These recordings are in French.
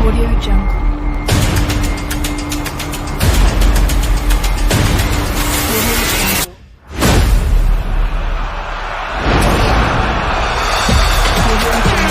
Audio Jungle. Audio Jungle. Audio Jungle.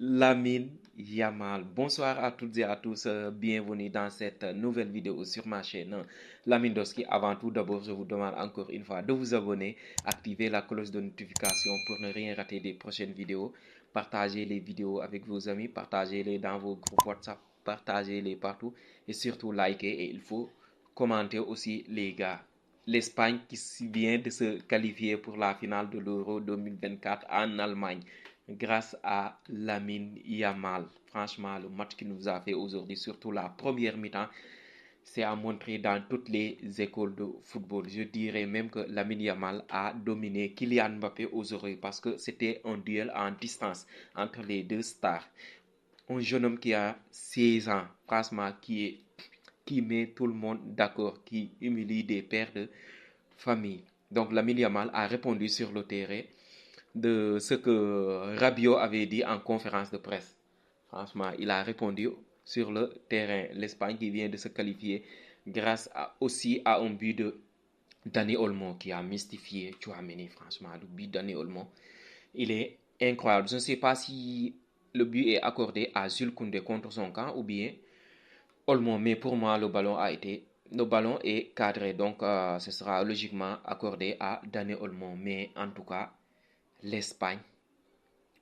Lamine Yamal. Bonsoir à toutes et à tous, bienvenue dans cette nouvelle vidéo sur ma chaîne Lamine Doski. Avant tout, d'abord, je vous demande encore une fois de vous abonner, activer la cloche de notification pour ne rien rater des prochaines vidéos. Partagez les vidéos avec vos amis, partagez-les dans vos groupes WhatsApp, partagez-les partout et surtout likez, et il faut commenter aussi les gars. L'Espagne qui vient de se qualifier pour la finale de l'Euro 2024 en Allemagne grâce à Lamine Yamal. Franchement, le match qu'il nous a fait aujourd'hui, surtout la première mi-temps, c'est à montrer dans toutes les écoles de football. Je dirais même que Lamine Yamal a dominé Kylian Mbappé aujourd'hui parce que c'était un duel en distance entre les deux stars. Un jeune homme qui a 16 ans, franchement, qui met tout le monde d'accord, qui humilie des pères de famille. Donc Lamine Yamal a répondu sur le terrain de ce que Rabiot avait dit en conférence de presse. Franchement, il a répondu sur le terrain. L'Espagne qui vient de se qualifier grâce aussi à un but de Dani Olmo qui a mystifié Tchouaméni. Franchement, le but de Dani Olmo, il est incroyable. Je ne sais pas si le but est accordé à Jules Koundé contre son camp ou bien Olmo, mais pour moi, le ballon est cadré, donc ce sera logiquement accordé à Dani Olmo. Mais en tout cas, l'Espagne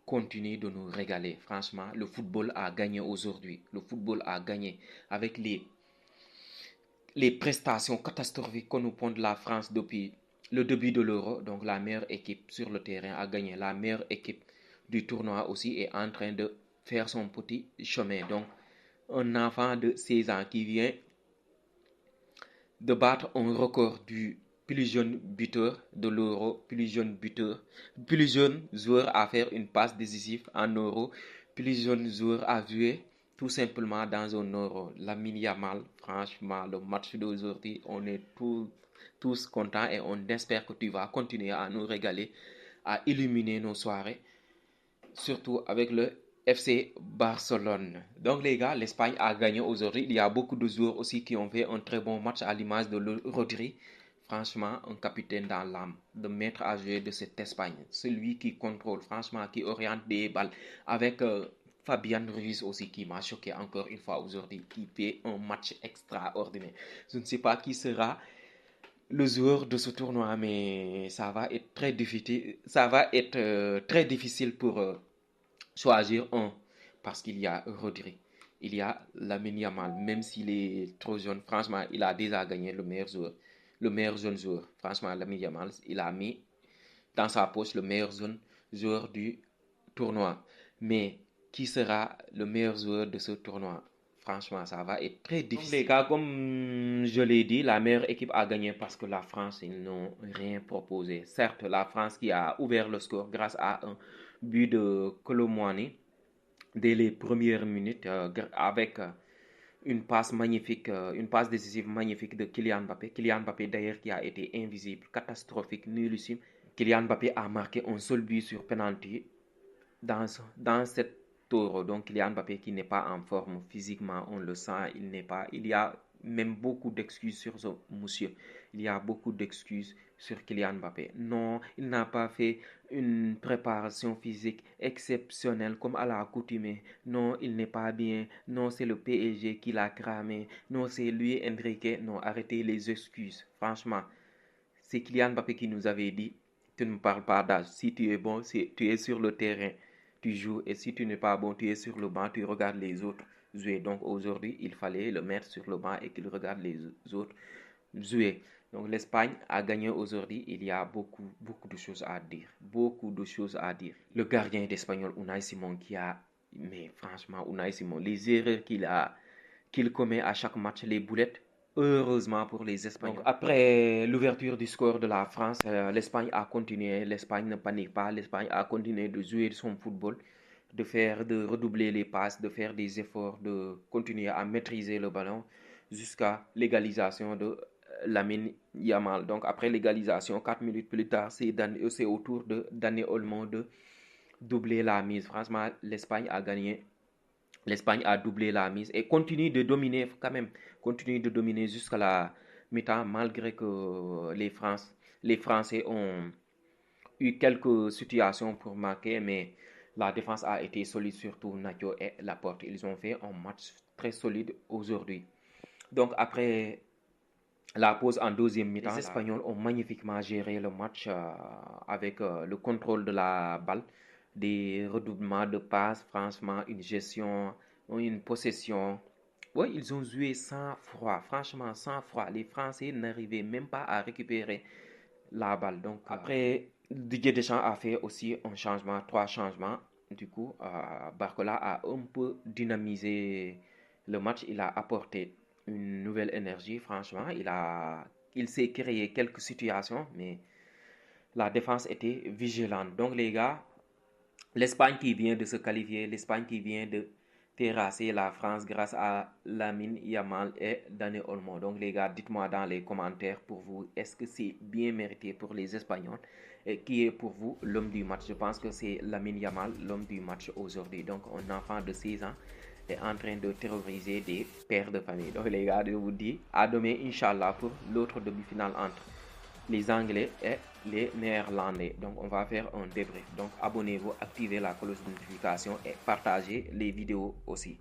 continue de nous régaler. Franchement, le football a gagné aujourd'hui. Le football a gagné avec les prestations catastrophiques que nous pond la France depuis le début de l'Euro. Donc la meilleure équipe sur le terrain a gagné. La meilleure équipe du tournoi aussi est en train de faire son petit chemin. Donc un enfant de 16 ans qui vient de battre un record du plus jeune buteur de l'Euro, plus jeune joueur à faire une passe décisive en Euro, plus jeune joueur à jouer tout simplement dans un Euro. Lamine Yamal, franchement, le match d'aujourd'hui, on est tous contents et on espère que tu vas continuer à nous régaler, à illuminer nos soirées, surtout avec le FC Barcelone. Donc les gars, l'Espagne a gagné aujourd'hui. Il y a beaucoup de joueurs aussi qui ont fait un très bon match à l'image de Rodri. Franchement, un capitaine dans l'âme, de maître à jouer de cette Espagne. Celui qui contrôle, franchement, qui oriente des balles. Avec Fabian Ruiz aussi qui m'a choqué encore une fois aujourd'hui, qui fait un match extraordinaire. Je ne sais pas qui sera le joueur de ce tournoi, mais ça va être très difficile. Ça va être très difficile pour choisir un, parce qu'il y a Rodri, il y a Lamine Yamal, même s'il est trop jeune. Franchement, il a déjà gagné le meilleur jeune joueur. Franchement, Lamine Yamal, il a mis dans sa poche le meilleur jeune joueur du tournoi. Mais qui sera le meilleur joueur de ce tournoi? Franchement, ça va être très difficile. Donc, les gars, comme je l'ai dit, la meilleure équipe a gagné parce que la France, ils n'ont rien proposé. Certes, la France qui a ouvert le score grâce à un but de Colomwani dès les premières minutes avec une passe magnifique, une passe décisive magnifique de Kylian Mbappé. Kylian Mbappé d'ailleurs qui a été invisible, catastrophique, nullissime. Kylian Mbappé a marqué un seul but sur penalty dans cette tour. Donc Kylian Mbappé qui n'est pas en forme physiquement, on le sent, il y a même beaucoup d'excuses sur ce monsieur. Il y a beaucoup d'excuses sur Kylian Mbappé. Non, il n'a pas fait une préparation physique exceptionnelle comme à l'accoutumée. Non, il n'est pas bien. Non, c'est le PSG qui l'a cramé. Non, c'est lui, Enrique. Non, arrêtez les excuses. Franchement, c'est Kylian Mbappé qui nous avait dit, tu ne me parles pas d'âge. Si tu es bon, tu es sur le terrain, tu joues. Et si tu n'es pas bon, tu es sur le banc, tu regardes les autres jouer. Donc aujourd'hui, il fallait le mettre sur le banc et qu'il regarde les autres jouer. Donc l'Espagne a gagné aujourd'hui. Il y a beaucoup de choses à dire. Beaucoup de choses à dire. Le gardien d'Espagnol, Unai Simon, mais franchement, Unai Simon, les erreurs qu'il commet à chaque match, les boulettes, heureusement pour les Espagnols. Donc, après l'ouverture du score de la France, l'Espagne a continué. L'Espagne ne panique pas. L'Espagne a continué de jouer son football. de redoubler les passes, de faire des efforts, de continuer à maîtriser le ballon jusqu'à l'égalisation de Lamine Yamal. Donc après l'égalisation, 4 minutes plus tard, c'est au tour de Dani Olmo de doubler la mise. Franchement, L'Espagne a doublé la mise et continue de dominer quand même, continue de dominer jusqu'à la mi-temps malgré que les Français ont eu quelques situations pour marquer, mais la défense a été solide, surtout Nacho et Laporte. Ils ont fait un match très solide aujourd'hui. Donc après la pause en deuxième mi-temps, les Espagnols ont magnifiquement géré le match avec le contrôle de la balle, des redoublements de passes, franchement, une gestion, une possession. Oui, ils ont joué sans froid, franchement sans froid. Les Français n'arrivaient même pas à récupérer la balle. Donc après, Didier Deschamps a fait aussi un changement, 3 changements. Du coup, Barcola a un peu dynamisé le match. Il a apporté une nouvelle énergie, franchement. Il s'est créé quelques situations, mais la défense était vigilante. Donc les gars, l'Espagne qui vient de se qualifier, l'Espagne qui vient de terrasser la France grâce à Lamine Yamal et Dani Olmo. Donc les gars, dites-moi dans les commentaires pour vous, est-ce que c'est bien mérité pour les Espagnols et qui est pour vous l'homme du match? Je pense que c'est Lamine Yamal, l'homme du match aujourd'hui. Donc un enfant de 6 ans est en train de terroriser des pères de famille. Donc les gars, je vous dis à demain, Inch'Allah, pour l'autre demi-finale entre les Anglais et les Néerlandais. Donc on va faire un débrief. Donc abonnez-vous, activez la cloche de notification et partagez les vidéos aussi.